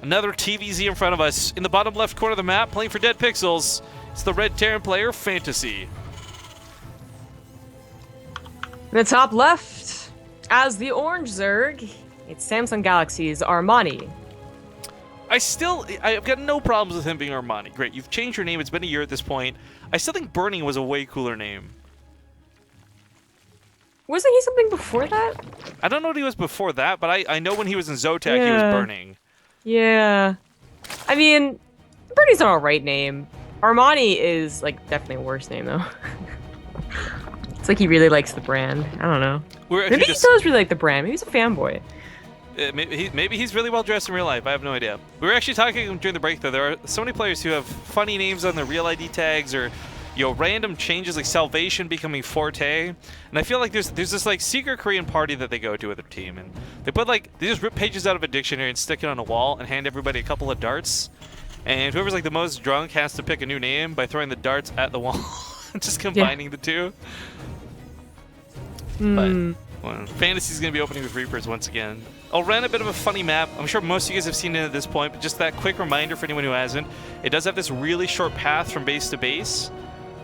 Another TVZ in front of us. In the bottom left corner of the map, playing for Dead Pixels, it's the red Terran player, FanTaSy. In the top left, as the orange Zerg, it's Samsung Galaxy's Armani. I've got no problems with him being Armani. Great, you've changed your name. It's been a year at this point. I still think Burning was a way cooler name. Wasn't he something before that? I don't know what he was before that, but I know when he was in Zotac, he was Burning. Yeah. I mean, Burning's an alright name. Armani is, like, definitely a worse name, though. It's like he really likes the brand. I don't know. Maybe he does really like the brand. Maybe he's a fanboy. Maybe he's really well dressed in real life. I have no idea. We were actually talking during the break, though. There are so many players who have funny names on their real ID tags, or random changes like Salvation becoming Forte. And I feel like there's this like secret Korean party that they go to with their team, and they just rip pages out of a dictionary and stick it on a wall and hand everybody a couple of darts. And whoever's like the most drunk has to pick a new name by throwing the darts at the wall, just combining the two. But FanTaSy's gonna be opening with Reapers once again. I'll run a bit of a funny map. I'm sure most of you guys have seen it at this point, but just that quick reminder for anyone who hasn't. It does have this really short path from base to base,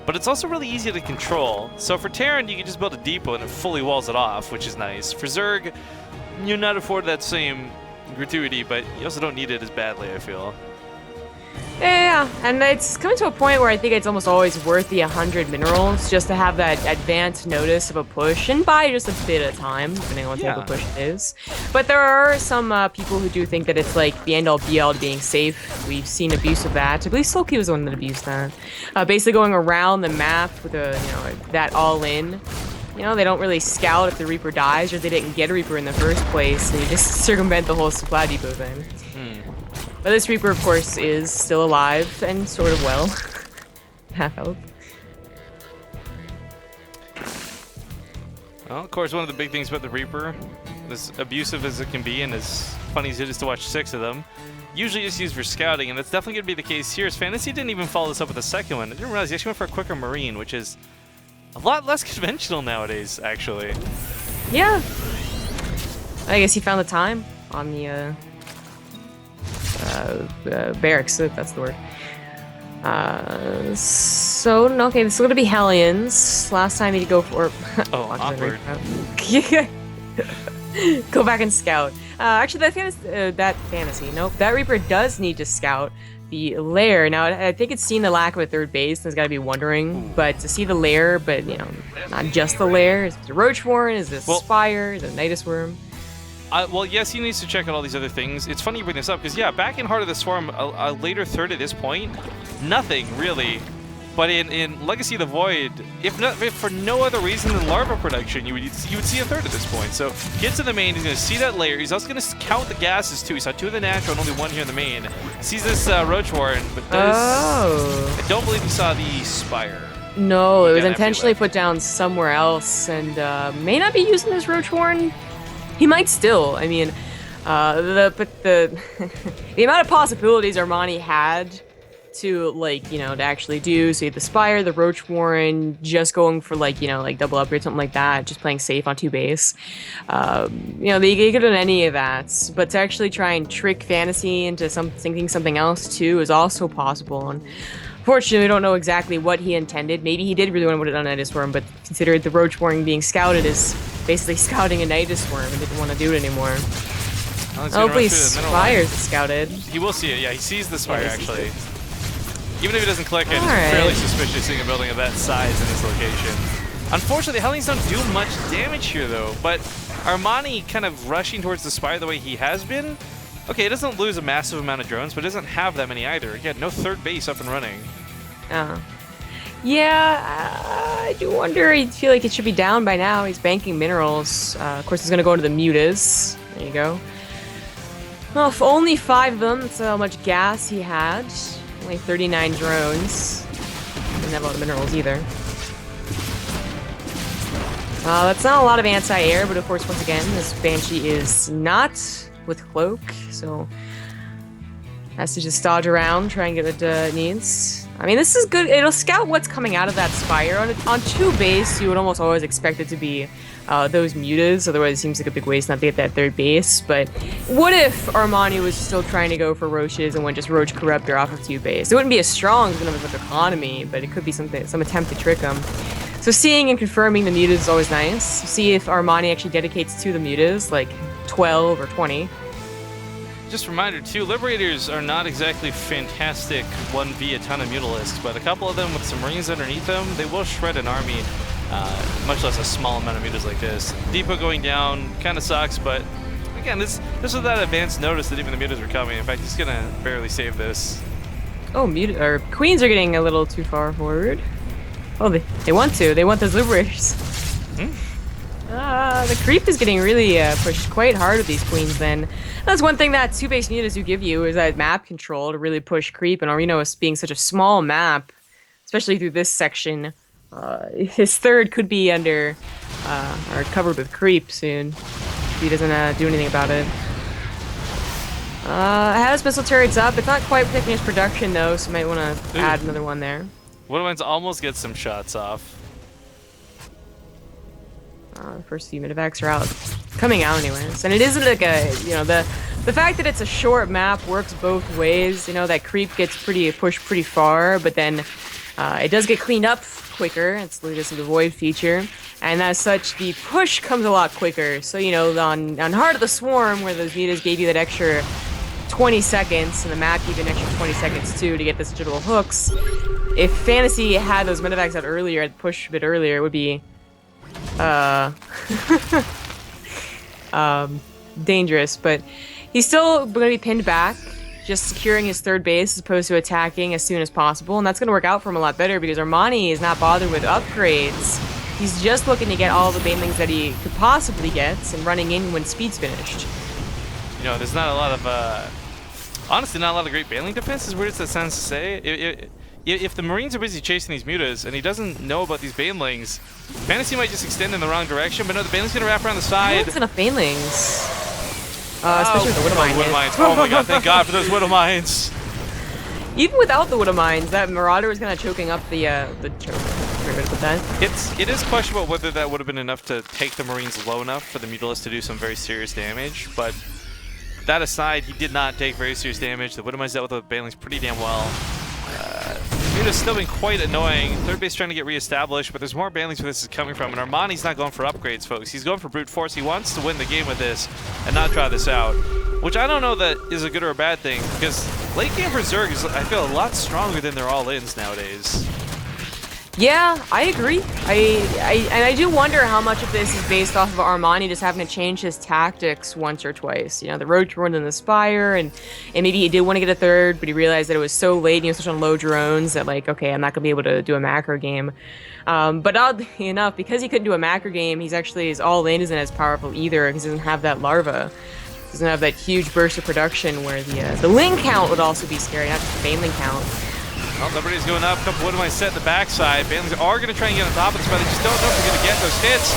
but it's also really easy to control. So for Terran, you can just build a depot and it fully walls it off, which is nice. For Zerg, you're not afforded that same gratuity, but you also don't need it as badly, I feel. Yeah, and it's coming to a point where I think it's almost always worth the 100 minerals just to have that advance notice of a push and buy just a bit of time, depending on what type of push it is. But there are some people who do think that it's like the end-all be-all to being safe. We've seen abuse of that. I believe Sulky was the one that abused that. Basically going around the map with a, that all-in. They don't really scout if the Reaper dies or they didn't get a Reaper in the first place. They just circumvent the whole supply depot thing. But this Reaper, of course, is still alive and sort of well. Half health. Well, of course, one of the big things about the Reaper, as abusive as it can be and as funny as it is to watch 6 of them, usually just used for scouting, and that's definitely going to be the case here. As FanTaSy didn't even follow this up with a second one. I didn't realize he actually went for a quicker Marine, which is a lot less conventional nowadays, actually. Yeah. I guess he found the time on the barracks, if that's the word. Okay, this is going to be Hellions. Last time he'd go for... awkward. Go back and scout. Actually, that FanTaSy. Nope, that Reaper does need to scout the lair. Now, I think it's seen the lack of a third base, and it's got to be wondering, but to see the lair, but, not just the lair. Is it a Roach Warren? Is this Spire? Is it a Nidus Worm? Well, yes, he needs to check out all these other things. It's funny you bring this up, because, back in Heart of the Swarm, a later third at this point, nothing, really. But in Legacy of the Void, if for no other reason than larva production, you would see a third at this point. So, gets to the main, he's going to see that layer. He's also going to count the gases, too. He saw 2 in the natural and only 1 here in the main. Sees this Roach Warren, but I don't believe he saw the Spire. No, it was intentionally put down somewhere else, and may not be using this Roach Warren. He might still. I mean, the amount of possibilities Armani had to to actually do. So you had the Spire, the Roach Warren, just going for like double upgrade, something like that, just playing safe on 2 base. They could have done any of that, but to actually try and trick FanTaSy into thinking something else too is also possible. And fortunately, we don't know exactly what he intended. Maybe he did really want to put it on Nidus Worm, but considered the Roach Warren being scouted as basically scouting a Nidus Worm and didn't want to do it anymore. Hopefully Spire's scouted. He will see it, yeah. He sees the Spire, actually. Even if he doesn't click it, it's fairly suspicious seeing a building of that size in this location. Unfortunately, Hellions don't do much damage here, though. But Armani kind of rushing towards the Spire the way he has been. Okay, it doesn't lose a massive amount of drones, but it doesn't have that many either. He had no third base up and running. I do wonder. I feel like it should be down by now. He's banking minerals. Of course, he's going to go into the mutas. There you go. Well, if only 5 of them, that's how much gas he had. Only 39 drones. Didn't have a lot of minerals either. That's not a lot of anti-air, but of course, once again, this Banshee is not with Cloak, so has to just dodge around, try and get what it needs. I mean, this is good. It'll scout what's coming out of that Spire. On 2 base, you would almost always expect it to be those mutas. Otherwise, it seems like a big waste not to get that third base. But what if Armani was still trying to go for Roaches and went just Roach Corruptor off of 2 base? It wouldn't be as strong as another like economy, but it could be some attempt to trick him. So seeing and confirming the mutas is always nice. See if Armani actually dedicates to the mutas, like 12 or 20. Just a reminder too, Liberators are not exactly fantastic 1v a ton of Mutalisks, but a couple of them with some Marines underneath them, they will shred an army, much less a small amount of mutas like this. Depot going down kind of sucks, but again, this was that advanced notice that even the mutas were coming. In fact, he's gonna barely save this. Oh, Queens are getting a little too far forward. Oh, they want to. They want those Liberators. The creep is getting really pushed quite hard with these Queens then. That's one thing that 2-base mutas do give you, is that map control to really push creep. And Areno being such a small map, especially through this section, his third could be under or covered with creep soon if he doesn't do anything about it. Has missile turrets up. It's not quite picking his production though, so might want to add another one there. Woodwinds almost get some shots off. The first few medevacs are out, coming out anyways. And it isn't like a, the fact that it's a short map works both ways. That creep gets pushed pretty far, but then it does get cleaned up quicker. It's just the void feature. And as such, the push comes a lot quicker. So, on Heart of the Swarm, where those mutas gave you that extra 20 seconds, and the map gave you an extra 20 seconds too to get the digital hooks. If FanTaSy had those medevacs out earlier, I'd push a bit earlier, it would be dangerous, but he's still going to be pinned back, just securing his third base as opposed to attacking as soon as possible, and that's going to work out for him a lot better because Armani is not bothered with upgrades. He's just looking to get all the banelings that he could possibly get and running in when speed's finished. There's not a lot of, honestly, not a lot of great baneling defense, as weird as that sounds to say. If the Marines are busy chasing these mutas and he doesn't know about these banelings, FanTaSy might just extend in the wrong direction, but no, the baneling's gonna wrap around the side. That's enough banelings. Especially with the Widow Mines. Oh my god, thank god for those Widow Mines. Even without the Widow Mines, that Marauder was kind of choking up the choke. It is questionable whether that would have been enough to take the Marines low enough for the Mutalist to do some very serious damage, but that aside, he did not take very serious damage. The Widow Mines dealt with the banelings pretty damn well. Muta's still been quite annoying. Third base trying to get reestablished, but there's more banelings where this is coming from. And Armani's not going for upgrades, folks. He's going for brute force. He wants to win the game with this and not try this out, which I don't know that is a good or a bad thing, because late game Berserk is, I feel, a lot stronger than their all-ins nowadays. Yeah, I agree. And I do wonder how much of this is based off of Armani just having to change his tactics once or twice. The road drone and the Spire, and maybe he did want to get a third, but he realized that it was so late and he was such on low drones that, like, okay, I'm not going to be able to do a macro game. But oddly enough, because he couldn't do a macro game, his all-in isn't as powerful either, because he doesn't have that larva. He doesn't have that huge burst of production where the Ling count would also be scary, not just the Baneling count. Well, Liberty's going up. A couple Widow Mines set in the backside. Banelings are going to try and get on top of this, but they just don't know if they're going to get those hits.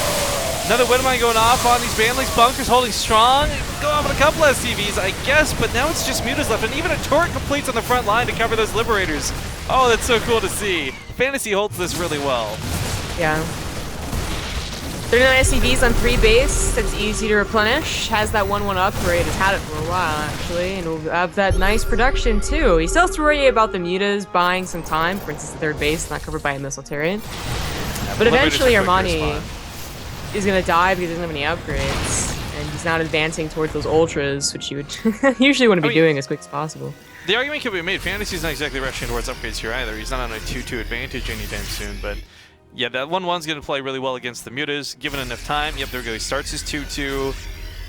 Another Widow Mine going off on these Banelings. Bunkers holding strong. Go off on a couple SCVs, I guess, but now it's just mutas left, and even a turret completes on the front line to cover those Liberators. Oh, that's so cool to see. FanTaSy holds this really well. Yeah. 39 SCVs on 3 base. That's easy to replenish. Has that 1-1 upgrade. Has had it for a while, actually. And will have that nice production, too. He still has to worry about the mutas buying some time. For instance, the third base, not covered by a missile turret. But eventually, Armani is going to die because he doesn't have any upgrades. And he's not advancing towards those ultras, which you would usually want to be doing as quick as possible. The argument can be made. FanTaSy's not exactly rushing towards upgrades here either. He's not on a 2-2 advantage anytime soon, but yeah, that 1-1's going to play really well against the mutas, given enough time. Yep, there we go. He starts his 2-2.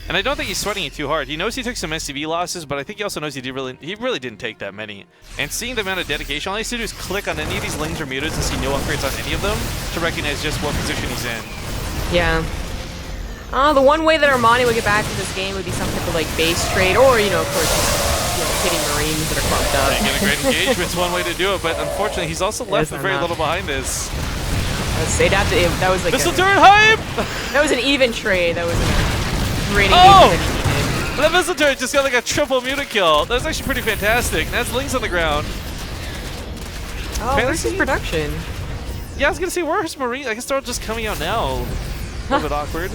And I don't think he's sweating it too hard. He knows he took some SCV losses, but I think he also knows he really didn't take that many. And seeing the amount of dedication, all he has to do is click on any of these Lings or mutas and see no upgrades on any of them to recognize just what position he's in. Yeah. The one way that Armani would get back to this game would be some type of like base trade, or of course, hitting Marines that are clumped up. Getting a great engagement's one way to do it, but unfortunately, he's also left with very little behind this. That was like Missile turret hype! That was an even trade. That was a great engagement that he needed. The missile turret just got like a triple muta kill. That was actually pretty fantastic. That's Lings on the ground. Oh, where's his production? Yeah, I was gonna say, where's Marine? I guess they're all just coming out now. A little bit awkward.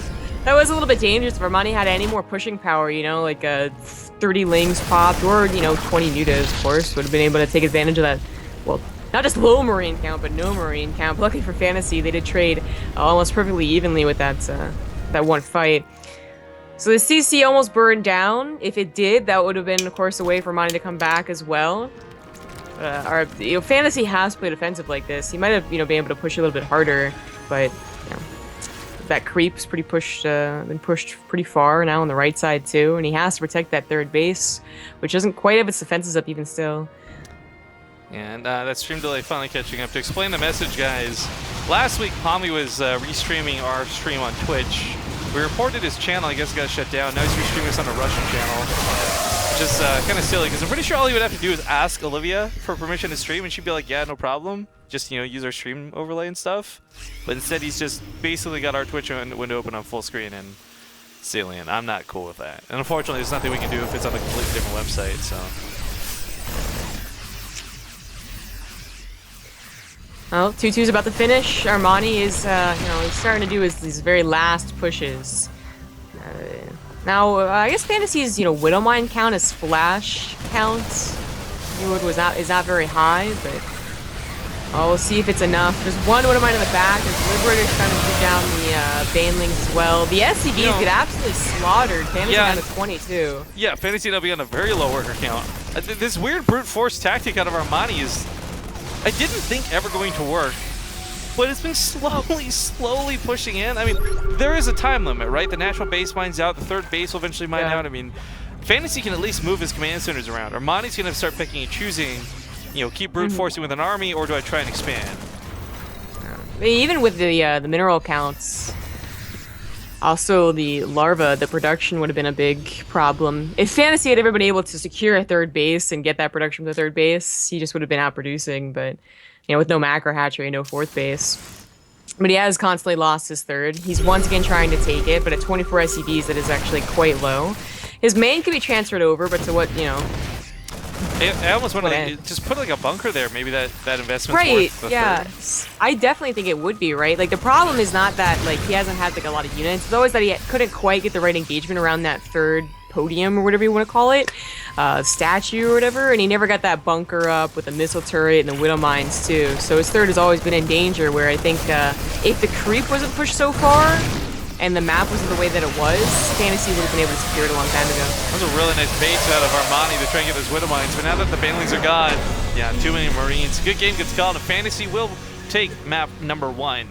That was a little bit dangerous if Armani had any more pushing power, you know, like 30 Lings popped or, you know, 20 Nudas, of course, would have been able to take advantage of that. Well, not just low Marine count, but no Marine count. But luckily for FanTaSy, they did trade almost perfectly evenly with that one fight. So the CC almost burned down. If it did, that would have been, of course, a way for Armani to come back as well. FanTaSy has played offensive like this. He might have, been able to push a little bit harder, but, that creep's been pushed pretty far now on the right side too, and he has to protect that third base, which doesn't quite have its defenses up even still. And that stream delay finally catching up. To explain the message, guys, last week Pommy was restreaming our stream on Twitch. We reported his channel, I guess it got shut down. Now he's restreaming us on a Russian channel, which is kind of silly, because I'm pretty sure all he would have to do is ask Olivia for permission to stream, and she'd be like, yeah, no problem. Just, use our stream overlay and stuff. But instead, he's just basically got our Twitch window open on full screen and Salient. I'm not cool with that. And unfortunately, there's nothing we can do if it's on a completely different website, so. Well, 2-2's about to finish. Armani is, he's starting to do these very last pushes. Now, I guess FanTaSy's, Widowmine count as splash count is not very high, but we'll see if it's enough. There's one Widowmine in the back. There's Liberator's trying to shoot down the Banelings as well. The SCVs get absolutely slaughtered. FanTaSy down to 22. Yeah, FanTaSy will be on a very low worker count. This weird brute force tactic out of Armani is, I didn't think ever going to work, but it's been slowly pushing in. I mean, there is a time limit, right? The natural base mines out, the third base will eventually mine out. I mean, FanTaSy can at least move his command centers around. Armani's going to start picking and choosing, keep brute forcing with an army, or do I try and expand? Even with the mineral counts, also the larva, the production would have been a big problem. If FanTaSy had ever been able to secure a third base and get that production from the third base, he just would have been outproducing, but with no macro hatchery, no fourth base. But he has constantly lost his third. He's once again trying to take it, but at 24 SCVs, that is actually quite low. His main could be transferred over, but to what, I almost want to just put like a bunker there. Maybe that investment's worth the third. I definitely think it would be, right? Like, the problem is not that, he hasn't had, a lot of units. It's always that he couldn't quite get the right engagement around that third podium, or whatever you want to call it, statue or whatever, and he never got that bunker up with the missile turret and the widow mines too. So his third has always been in danger, where I think if the creep wasn't pushed so far and the map wasn't the way that it was, FanTaSy would have been able to secure it a long time ago. That was a really nice bait out of Armani to try and get those widow mines, but now that the Banelings are gone, too many Marines. Good game gets called, and FanTaSy will take map number 1.